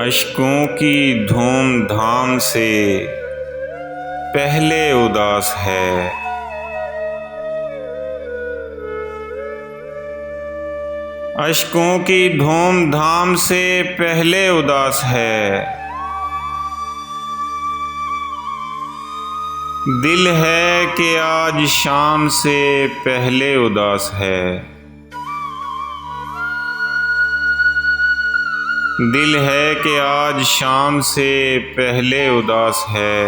अश्कों की धूम धाम से पहले उदास है। अश्कों की धूम धाम से पहले उदास है। दिल है कि आज शाम से पहले उदास है। दिल है कि आज शाम से पहले उदास है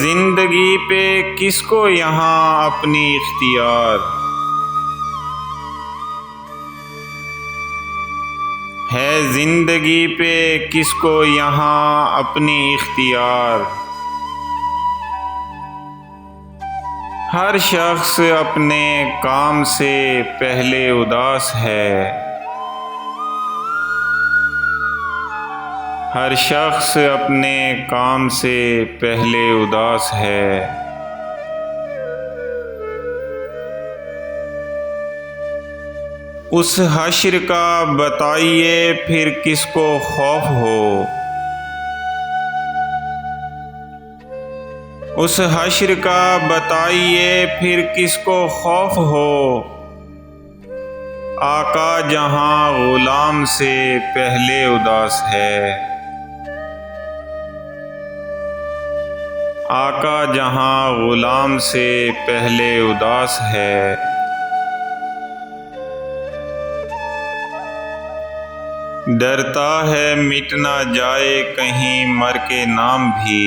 जिंदगी पे किसको यहाँ अपनी इख्तियार, है जिंदगी पे किसको यहाँ अपनी इख्तियार। हर शख्स अपने काम से पहले उदास है। हर शख्स अपने काम से पहले उदास है। उस हश्र का बताइए फिर किसको खौफ हो। उस हश्र का बताइए फिर किसको खौफ हो। आका जहां गुलाम से पहले उदास है। आका जहां गुलाम से पहले उदास है। डरता है मिट ना जाए कहीं मर के नाम भी।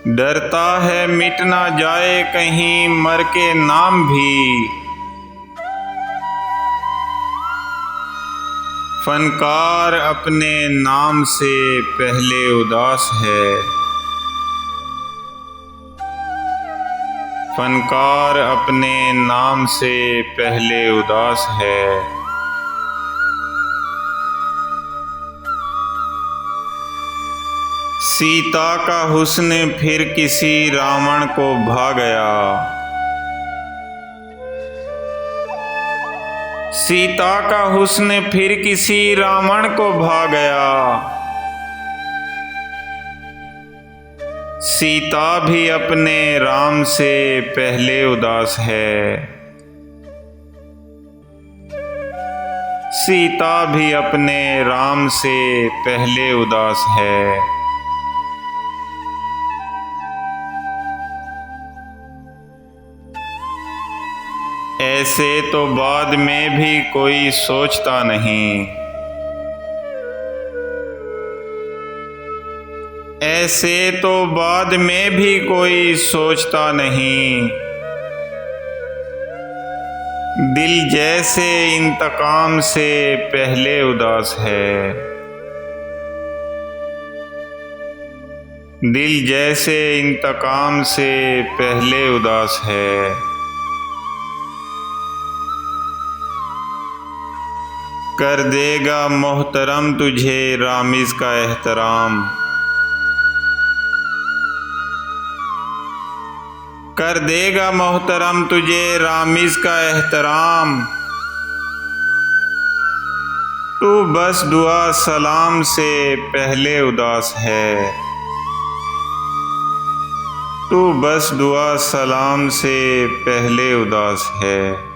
डरता है मिट ना जाए कहीं मर के नाम भी। फनकार अपने नाम से पहले उदास है। फनकार अपने नाम से पहले उदास है। सीता का हुस्न फिर किसी रावण को भा गया। सीता का हुस्न फिर किसी रावण को भा गया। सीता भी अपने राम से पहले उदास है। सीता भी अपने राम से पहले उदास है। ऐसे तो बाद में भी कोई सोचता नहीं। ऐसे तो बाद में भी कोई सोचता नहीं। दिल जैसे इंतकाम से पहले उदास है। दिल जैसे इंतकाम से पहले उदास है। कर देगा मोहतरम तुझे रामिज़ का एहतराम। कर देगा मोहतरम तुझे रामिज़ का एहतराम। तू बस दुआ सलाम से पहले उदास है। तू बस दुआ सलाम से पहले उदास है।